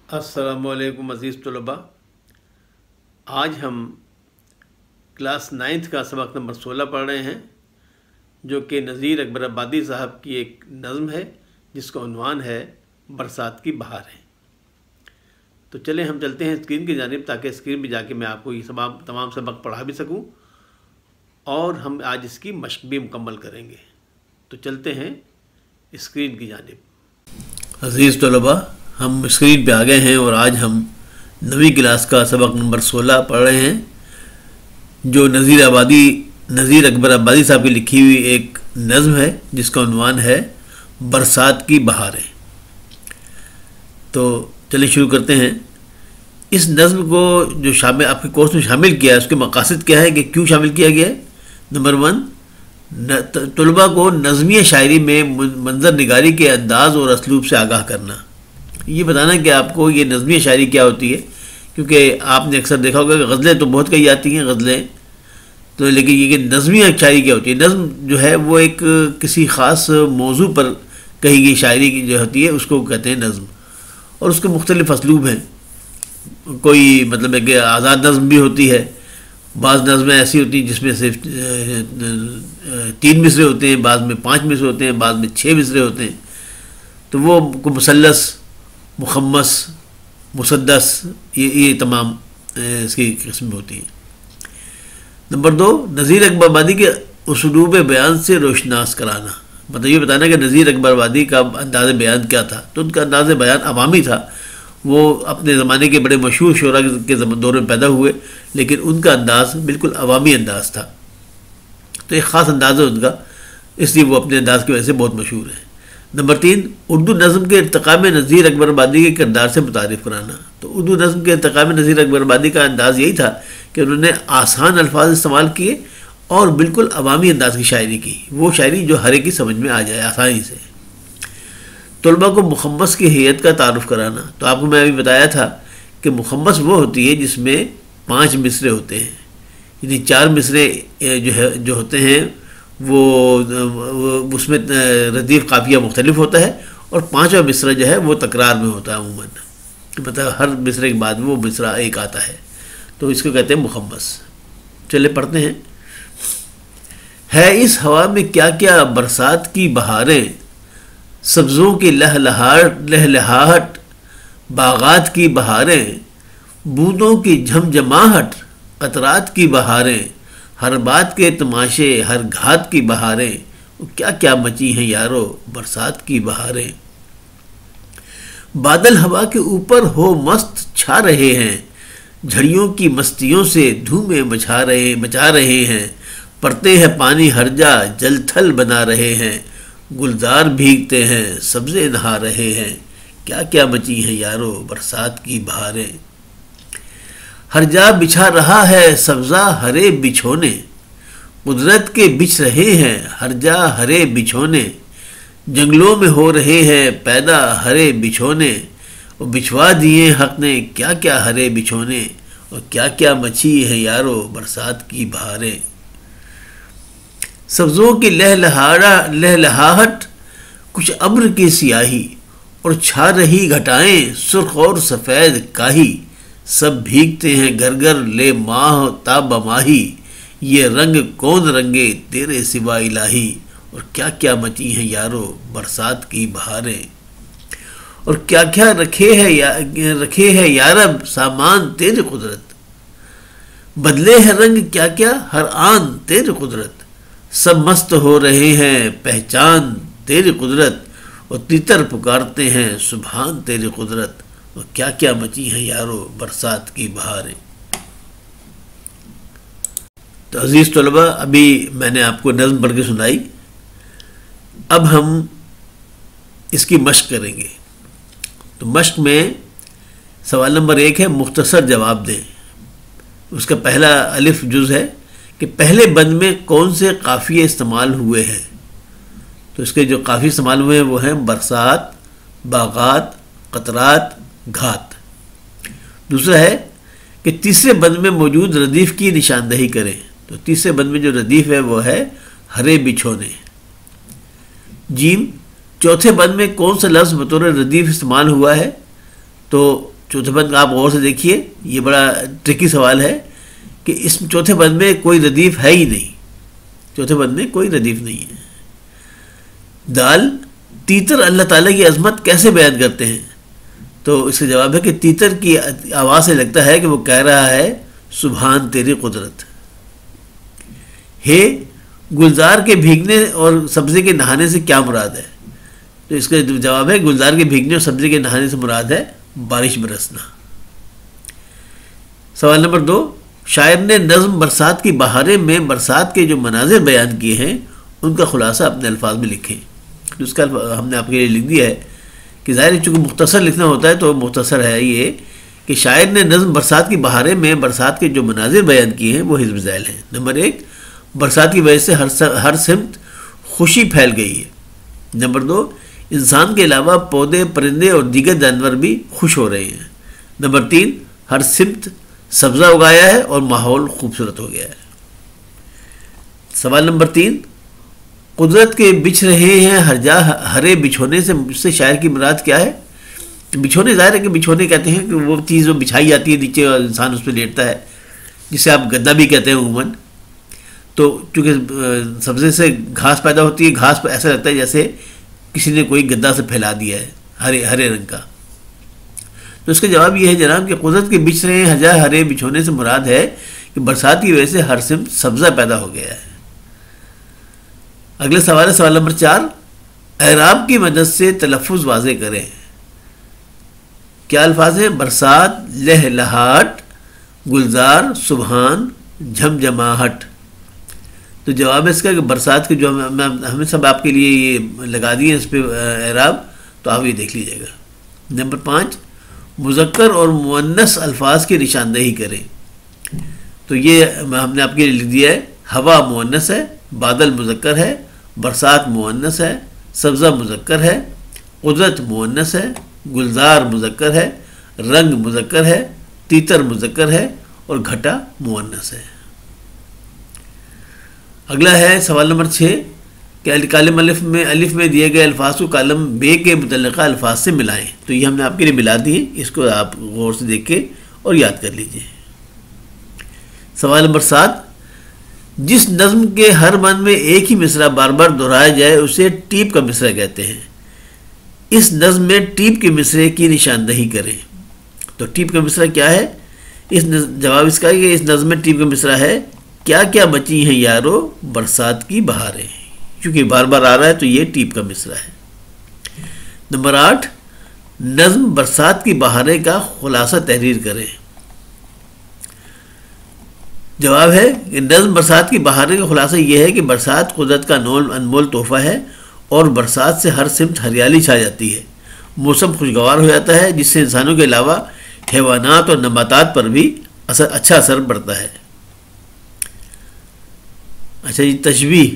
السلام علیکم عزیز طلباء. آج ہم کلاس 9 کا سبق نمبر 16 پڑھ رہے ہیں جو کہ نذیر اکبر آبادی صاحب کی ایک نظم ہے جس کا عنوان ہے برسات کی بہاریں. تو چلیں ہم چلتے ہیں اسکرین کی جانب تاکہ اسکرین پہ جا کے میں آپ کو یہ تمام سبق پڑھا بھی سکوں اور ہم آج اس کی مشق بھی مکمل کریں گے. تو چلتے ہیں اسکرین کی جانب. عزیز طلباء، ہم اسکرین پہ آ گئے ہیں اور آج ہم 9ویں کلاس کا سبق نمبر 16 پڑھ رہے ہیں جو نذیر اکبر آبادی صاحب کی لکھی ہوئی ایک نظم ہے جس کا عنوان ہے برسات کی بہاریں. تو چلیں شروع کرتے ہیں. اس نظم کو جو آپ کے کورس میں شامل کیا ہے اس کے مقاصد کیا ہے کہ کیوں شامل کیا گیا ہے؟ نمبر 1، طلباء کو نظمیہ شاعری میں منظر نگاری کے انداز اور اسلوب سے آگاہ کرنا. یہ بتانا کہ آپ کو یہ نظمیہ شاعری کیا ہوتی ہے، کیونکہ آپ نے اکثر دیکھا ہوگا کہ غزلیں تو بہت کہی جاتی ہیں غزلیں تو، لیکن یہ کہ نظمیہ شاعری کیا ہوتی ہے. نظم جو ہے وہ ایک کسی خاص موضوع پر کہی گئی شاعری کی جو ہوتی ہے اس کو کہتے ہیں نظم، اور اس کے مختلف اسلوب ہیں. کوئی مطلب ہے کہ آزاد نظم بھی ہوتی ہے، بعض نظمیں ایسی ہوتی ہیں جس میں صرف 3 مصرے ہوتے ہیں، بعض میں 5 مصرے ہوتے ہیں، بعض میں 6 مصرے ہوتے ہیں. تو وہ مثلث، مخمس، مسدس، یہ تمام اس کی قسم ہوتی ہیں. نمبر 2، نذیر اکبر آبادی کے اسلوب بیان سے روشناس کرانا. مطلب یہ بتانا کہ نذیر اکبر آبادی کا انداز بیان کیا تھا. تو ان کا انداز بیان عوامی تھا. وہ اپنے زمانے کے بڑے مشہور شعراء کے دور میں پیدا ہوئے، لیکن ان کا انداز بالکل عوامی انداز تھا. تو ایک خاص انداز ہے ان کا، اس لیے وہ اپنے انداز کی وجہ سے بہت مشہور ہیں. نمبر 3، اردو نظم کے ارتقاء میں نذیر اکبر آبادی کے کردار سے متعارف کرانا. تو اردو نظم کے ارتقاء میں نذیر اکبر آبادی کا انداز یہی تھا کہ انہوں نے آسان الفاظ استعمال کیے اور بالکل عوامی انداز کی شاعری کی، وہ شاعری جو ہر ایک کی سمجھ میں آ جائے آسانی سے. طلباء کو مخمس کی حیت کا تعارف کرانا. تو آپ کو میں ابھی بتایا تھا کہ مخمس وہ ہوتی ہے جس میں 5 مصرے ہوتے ہیں، یعنی 4 مصرے جو ہوتے ہیں وہ اس میں ردیف قافیہ مختلف ہوتا ہے، اور 5واں مصرع جو ہے وہ تکرار میں ہوتا ہے عموماً، مطلب ہر مصرے کے بعد وہ مصرع ایک آتا ہے. تو اس کو کہتے ہیں مخمس. چلے پڑھتے ہیں. ہے اس ہوا میں کیا کیا برسات کی بہاریں، سبزوں کی لہلہاہٹ، باغات کی بہاریں، بوندوں کی جھمجھماہٹ، قطرات کی بہاریں، ہر بات کے تماشے، ہر گھات کی بہاریں، کیا کیا مچی ہیں یارو برسات کی بہاریں. بادل ہوا کے اوپر ہو مست چھا رہے ہیں، جھڑیوں کی مستیوں سے دھومیں مچا رہے ہیں، پڑتے ہیں پانی ہر جا جل تھل بنا رہے ہیں، گلزار بھیگتے ہیں سبزے نہا رہے ہیں، کیا کیا مچی ہیں یارو برسات کی بہاریں. ہر جا بچھا رہا ہے سبزہ ہرے بچھونے، قدرت کے بچھ رہے ہیں ہر جا ہرے بچھونے، جنگلوں میں ہو رہے ہیں پیدا ہرے بچھونے، اور بچھوا دیے حق نے کیا کیا ہرے بچھونے، اور کیا کیا مچھی ہے یارو برسات کی بہاریں. سبزوں کی لہلہاہٹ، کچھ ابر کی سیاہی، اور چھا رہی گھٹائیں سرخ اور سفید کاہی، سب بھیگتے ہیں گھر گھر لے ماہ تاب ماہی، یہ رنگ کون رنگے تیرے سوا الہی، اور کیا کیا مچی ہیں یارو برسات کی بہاریں. اور کیا کیا رکھے ہے یارب سامان تیری قدرت، بدلے ہے رنگ کیا کیا ہر آن تیری قدرت، سب مست ہو رہے ہیں پہچان تیری قدرت، اور تیتر پکارتے ہیں سبحان تیری قدرت، اور کیا کیا مچی ہیں یارو برسات کی بہاریں. تو عزیز طلباء، ابھی میں نے آپ کو نظم پڑھ کے سنائی. اب ہم اس کی مشق کریں گے. تو مشق میں سوال نمبر 1 ہے مختصر جواب دیں. اس کا پہلا الف جز ہے کہ پہلے بند میں کون سے قافیے استعمال ہوئے ہیں. تو اس کے جو قافیے استعمال ہوئے ہیں وہ ہیں برسات، باغات، قطرات، گھات. دوسرا ہے کہ تیسرے بند میں موجود ردیف کی نشاندہی کریں. تو تیسرے بند میں جو ردیف ہے وہ ہے ہرے بچھونے. جیم، چوتھے بند میں کون سا لفظ بطور ردیف استعمال ہوا ہے؟ تو چوتھے بند کا آپ غور سے دیکھیے، یہ بڑا ٹرکی سوال ہے کہ اس چوتھے بند میں کوئی ردیف ہے ہی نہیں، چوتھے بند میں کوئی ردیف نہیں ہے۔ دال، تیتر اللہ تعالیٰ کی عظمت کیسے بیان کرتے ہیں؟ تو اس کا جواب ہے کہ تیتر کی آواز سے لگتا ہے کہ وہ کہہ رہا ہے سبحان تیری قدرت۔ ہے، گلزار کے بھیگنے اور سبزے کے نہانے سے کیا مراد ہے؟ تو اس کا جواب ہے گلزار کے بھیگنے اور سبزے کے نہانے سے مراد ہے بارش برسنا۔ سوال نمبر 2، شاعر نے نظم برسات کی بہاریں میں برسات کے جو مناظر بیان کیے ہیں ان کا خلاصہ اپنے الفاظ میں لکھیں۔ اس کا ہم نے آپ کے لیے لکھ دیا ہے کہ ظاہر ہے چونکہ مختصر لکھنا ہوتا ہے تو مختصر ہے یہ کہ شاعر نے نظم برسات کی بہاریں میں برسات کے جو مناظر بیان کیے ہیں وہ حزب ذیل ہیں۔ نمبر 1، برسات کی وجہ سے ہر سمت خوشی پھیل گئی ہے۔ نمبر 2، انسان کے علاوہ پودے، پرندے اور دیگر جانور بھی خوش ہو رہے ہیں۔ نمبر 3، ہر سمت سبزہ اگایا ہے اور ماحول خوبصورت ہو گیا ہے۔ سوال نمبر 3، قدرت کے بچھ رہے ہیں ہر جا ہرے بچھونے سے شاعر کی مراد کیا ہے؟ بچھونے، ظاہر ہے کہ بچھونے کہتے ہیں کہ وہ چیز جو بچھائی جاتی ہے نیچے اور انسان اس پہ لیٹتا ہے، جسے آپ گدا بھی کہتے ہیں عموماً۔ تو چونکہ سبزے سے گھاس پیدا ہوتی ہے، گھاس پہ ایسا لگتا ہے جیسے کسی نے کوئی گدا سے پھیلا دیا ہے ہرے رنگ کا۔ تو اس کا جواب یہ ہے جناب کہ قدرت کے بچھ رہے ہیں ہر جا ہرے بچھونے سے مراد ہے کہ برسات کی وجہ سے ہر سمت سبزہ پیدا ہو گیا ہے۔ اگلا سوال ہے سوال نمبر 4، اعراب کی مدد سے تلفظ واضح کریں۔ کیا الفاظ ہیں؟ برسات، لہلہاٹ، گلزار، سبحان، جھمجھماہٹ۔ تو جواب ہے اس کا کہ برسات کے جو ہمیں سب آپ کے لیے یہ لگا دیے اس پہ اعراب، تو آپ یہ دیکھ لیجیے گا۔ نمبر 5، مذکر اور مؤنث الفاظ کی نشاندہی کریں۔ تو یہ ہم نے آپ کے لیے لکھ دیا ہے، ہوا مؤنث ہے، بادل مذکر ہے، برسات مؤنث ہے، سبزہ مذکر ہے، قدرت مؤنث ہے، گلزار مذکر ہے، رنگ مذکر ہے، تیتر مذکر ہے اور گھٹا مؤنث ہے۔ اگلا ہے سوال نمبر 6 کہ کالم الف میں دیے گئے الفاظ کو کالم بے کے متعلقہ الفاظ سے ملائیں۔ تو یہ ہم نے آپ کے لیے ملا دیے، اس کو آپ غور سے دیکھ کے اور یاد کر لیجئے۔ سوال نمبر 7، جس نظم کے ہر بند میں ایک ہی مصرع بار بار دہرایا جائے اسے ٹیپ کا مصرع کہتے ہیں۔ اس نظم میں ٹیپ کے مصرعے کی نشاندہی کریں۔ تو ٹیپ کا مصرع کیا ہے؟ جواب اس کا ہے کہ اس نظم میں ٹیپ کا مصرع ہے، کیا کیا بچی ہیں یارو برسات کی بہاریں۔ کیونکہ بار بار آ رہا ہے تو یہ ٹیپ کا مصرع ہے۔ نمبر 8، نظم برسات کی بہاریں کا خلاصہ تحریر کریں۔ جواب ہے کہ نظم برسات کی بہاریں کا خلاصہ یہ ہے کہ برسات قدرت کا انمول تحفہ ہے اور برسات سے ہر سمت ہریالی چھا جاتی ہے، موسم خوشگوار ہو جاتا ہے، جس سے انسانوں کے علاوہ حیوانات اور نباتات پر بھی اچھا اثر پڑتا ہے۔ اچھا جی، تشبیہ،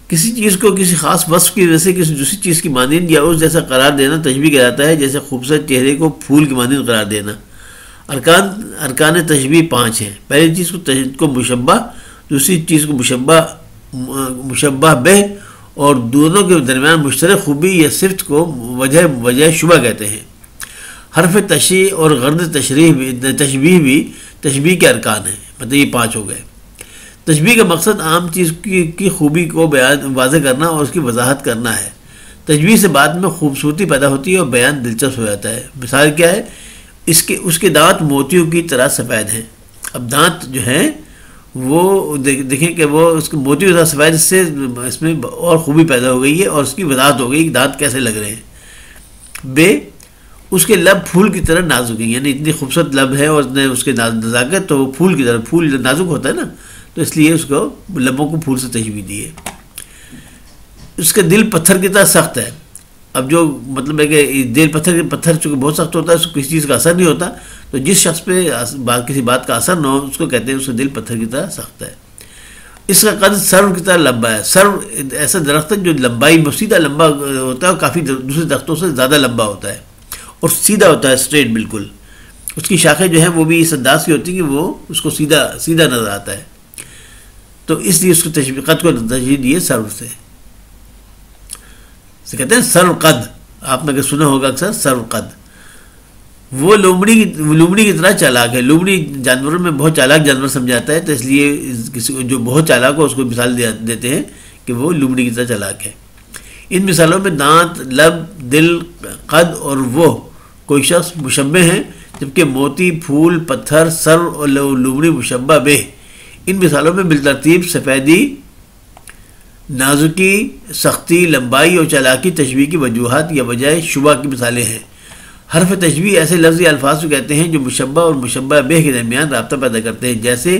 کسی چیز کو کسی خاص وصف کی وجہ سے کسی دوسری چیز کی مانند یا اس جیسا قرار دینا تشبیہ کہلاتا ہے، جیسے خوبصورت چہرے کو پھول کی مانند قرار دینا۔ ارکان تشبیہ 5 ہیں۔ پہلی چیز کو مشبہ، دوسری چیز کو مشبہ بہ، اور دونوں کے درمیان مشترک خوبی یا صفت کو وجہ شبہ کہتے ہیں۔ حرف تشریح اور غرض تشبیہ بھی تشبیہ کے ارکان ہیں، مطلب یہ 5 ہو گئے۔ تشبیہ کا مقصد عام چیز کی خوبی کو واضح کرنا اور اس کی وضاحت کرنا ہے۔ تشبیہ سے بعد میں خوبصورتی پیدا ہوتی ہے اور بیان دلچسپ ہو جاتا ہے۔ مثال کیا ہے؟ اس کے دانت موتیوں کی طرح سفید ہیں۔ اب دانت جو ہیں وہ دیکھیں کہ وہ اس کے موتیوں کی طرح سفید، اس میں اور خوبی پیدا ہو گئی ہے اور اس کی وضاحت ہو گئی کہ دانت کیسے لگ رہے ہیں۔ بے، اس کے لب پھول کی طرح نازک ہیں، یعنی اتنی خوبصورت لب ہے اور اس کے نزاکت تو وہ پھول کی طرح، پھول نازک ہوتا ہے نا، تو اس لیے اس کو لبوں کو پھول سے تشبیہ دی ہے۔ اس کا دل پتھر کی طرح سخت ہے۔ اب جو مطلب ہے کہ دل پتھر چونکہ بہت سخت ہوتا ہے، اس کو کسی چیز کا اثر نہیں ہوتا، تو جس شخص پہ کسی بات کا اثر نہ ہو اس کو کہتے ہیں اس کا دل پتھر کی طرح سخت ہے۔ اس کا قد سرو کی طرح لمبا ہے۔ سرو ایسا درخت ہے جو لمبائی میں سیدھا لمبا ہوتا ہے اور کافی دوسرے درختوں سے زیادہ لمبا ہوتا ہے اور سیدھا ہوتا ہے، اسٹریٹ بالکل۔ اس کی شاخیں جو ہیں وہ بھی اس انداز کی ہوتی ہیں کہ وہ اس کو سیدھا نظر آتا ہے، تو اس لیے اس کو قد کو تشبیہ دی ہے سرو سے کہتے ہیں سرو قد۔ آپ نے اگر سنا ہوگا اکثر سرو قد۔ وہ لومڑی کی طرح چالاک ہے. لومڑی جانوروں میں بہت چالاک جانور سمجھاتا ہے، تو اس لیے کسی کو جو بہت چالاک ہو اس کو مثال دیتے ہیں کہ وہ لومڑی کی طرح چالاک ہے. ان مثالوں میں دانت، لب، دل، قد اور وہ کوئی شخص مشبہ ہیں، جبکہ موتی، پھول، پتھر، سر اور لومڑی مشبہ بہ. ان مثالوں میں بالترتیب سفیدی، نازکی، سختی، لمبائی اور چالاکی تشبیہ کی وجوہات یا بجائے شبہ کی مثالیں ہیں. حرف تشبیہ ایسے لفظی الفاظ کو کہتے ہیں جو مشبہ اور مشبہ بہ کے درمیان رابطہ پیدا کرتے ہیں، جیسے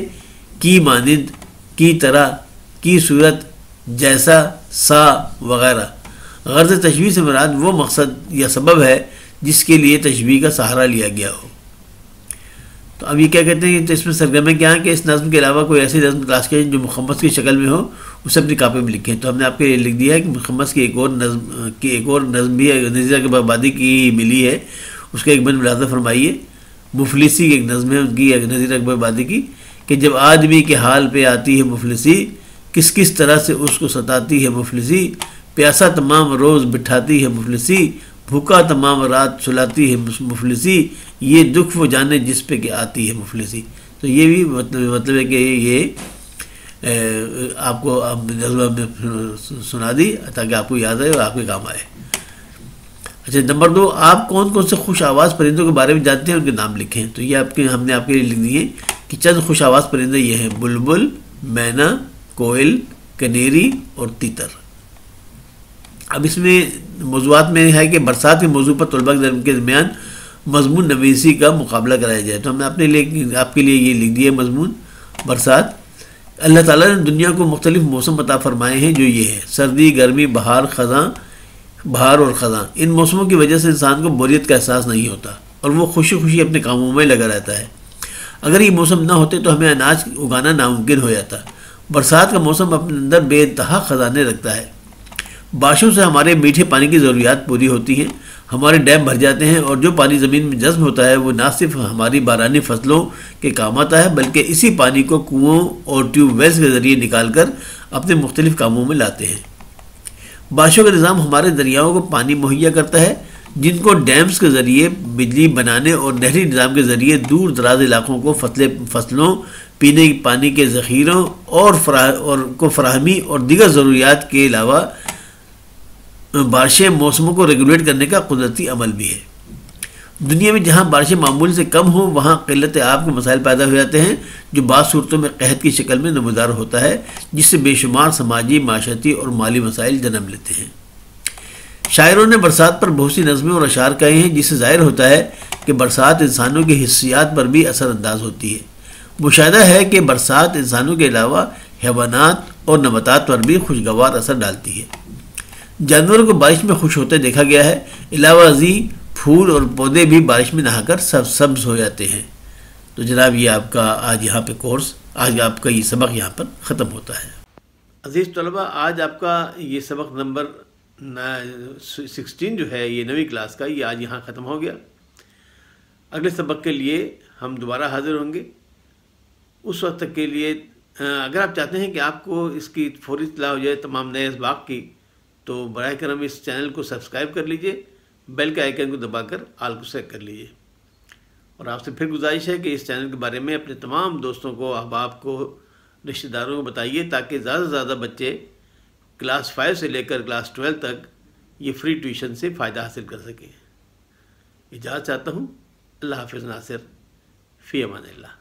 کی مانند، کی طرح، کی صورت، جیسا، سا وغیرہ. غرض تشبیہ سے مراد وہ مقصد یا سبب ہے جس کے لیے تشبیہ کا سہارا لیا گیا ہو. تو اب یہ کیا کہتے ہیں، تو اس میں سرگرمی کیا ہے کہ اس نظم کے علاوہ کوئی ایسی نظم تلاش کریں جو مخمس کی شکل میں ہو، اسے اپنی کاپی میں لکھیں. تو ہم نے آپ کے لیے لکھ دیا ہے کہ مخمس کی ایک اور نظم بھی ہے، نذیر اکبر آبادی کی ملی ہے، اس کا ایک بند ملاحظہ فرمائیے. مفلسی کی ایک نظم ہے ان کی، نذیر اکبر آبادی کی، کہ جب آدمی کے حال پہ آتی ہے مفلسی، کس طرح سے اس کو ستاتی ہے مفلسی، پیاسا تمام روز بٹھاتی ہے مفلسی، بھوکا تمام رات سلاتی ہے مفلسی، یہ دکھ وہ جانے جس پہ کہ آتی ہے مفلسی. تو یہ بھی مطلب ہے کہ یہ آپ کو نظم میں سنا دی تاکہ آپ کو یاد آئے اور آپ کے کام آئے. اچھا، نمبر 2، آپ کون سے خوش آواز پرندوں کے بارے میں جانتے ہیں، ان کے نام لکھیں. تو یہ ہم نے آپ کے لیے لکھ دیے کہ چند خوش آواز پرندے یہ ہیں: بلبل، مینا، کوئل، کنیری اور تیتر. اب اس میں موضوعات میں ہے کہ برسات کے موضوع پر طلباء کے درمیان مضمون نویسی کا مقابلہ کرایا جائے. تو ہم نے آپ کے لیے یہ لکھ دیا مضمون برسات. اللہ تعالیٰ نے دنیا کو مختلف موسم عطا فرمائے ہیں جو یہ ہے: سردی، گرمی، بہار اور خزاں. ان موسموں کی وجہ سے انسان کو بوریت کا احساس نہیں ہوتا اور وہ خوشی اپنے کاموں میں لگا رہتا ہے. اگر یہ موسم نہ ہوتے تو ہمیں اناج اگانا ناممکن ہو جاتا. برسات کا موسم اپنے اندر بے انتہا خزانے رکھتا ہے. بارشوں سے ہمارے میٹھے پانی کی ضروریات پوری ہوتی ہیں، ہمارے ڈیم بھر جاتے ہیں، اور جو پانی زمین میں جذب ہوتا ہے وہ نہ صرف ہماری بارانی فصلوں کے کام آتا ہے بلکہ اسی پانی کو کنوؤں اور ٹیوب ویلز کے ذریعے نکال کر اپنے مختلف کاموں میں لاتے ہیں. بارشوں کا نظام ہمارے دریاؤں کو پانی مہیا کرتا ہے، جن کو ڈیمز کے ذریعے بجلی بنانے اور نہری نظام کے ذریعے دور دراز علاقوں کو فصلوں، پینے کے پانی کے ذخیروں اور فراہمی اور دیگر ضروریات کے علاوہ بارشیں موسموں کو ریگولیٹ کرنے کا قدرتی عمل بھی ہے. دنیا میں جہاں بارشیں معمول سے کم ہوں وہاں قلت آب کے مسائل پیدا ہو جاتے ہیں جو بعض صورتوں میں قحط کی شکل میں نمودار ہوتا ہے، جس سے بے شمار سماجی، معاشرتی اور مالی مسائل جنم لیتے ہیں. شاعروں نے برسات پر بہت سی نظمیں اور اشعار کہے ہیں، جس سے ظاہر ہوتا ہے کہ برسات انسانوں کی حسیات پر بھی اثر انداز ہوتی ہے. مشاہدہ ہے کہ برسات انسانوں کے علاوہ حیوانات اور نباتات پر بھی خوشگوار اثر ڈالتی ہے. جانوروں کو بارش میں خوش ہوتے دیکھا گیا ہے. علاوہ ازیں پھول اور پودے بھی بارش میں نہا کر سبز ہو جاتے ہیں. تو جناب یہ آپ کا آج یہاں پہ آج آپ کا یہ سبق یہاں پر ختم ہوتا ہے. عزیز طلباء، آج آپ کا یہ سبق نمبر 16 جو ہے، یہ 9ویں کلاس کا، یہ آج یہاں ختم ہو گیا. اگلے سبق کے لیے ہم دوبارہ حاضر ہوں گے. اس وقت تک کے لیے اگر آپ چاہتے ہیں کہ آپ کو اس کی فوری اطلاع ہو جائے تمام نئے اسباق کی، تو براہ کرم اس چینل کو سبسکرائب کر لیجئے، بیل کے آئیکن کو دبا کر آل کو سیٹ کر لیجئے. اور آپ سے پھر گزارش ہے کہ اس چینل کے بارے میں اپنے تمام دوستوں کو، احباب کو، رشتہ داروں کو بتائیے تاکہ زیادہ سے زیادہ بچے کلاس 5 سے لے کر کلاس 12 تک یہ فری ٹیوشن سے فائدہ حاصل کر سکیں. اجازت چاہتا ہوں. اللہ حافظ. ناصر، فی امان اللہ.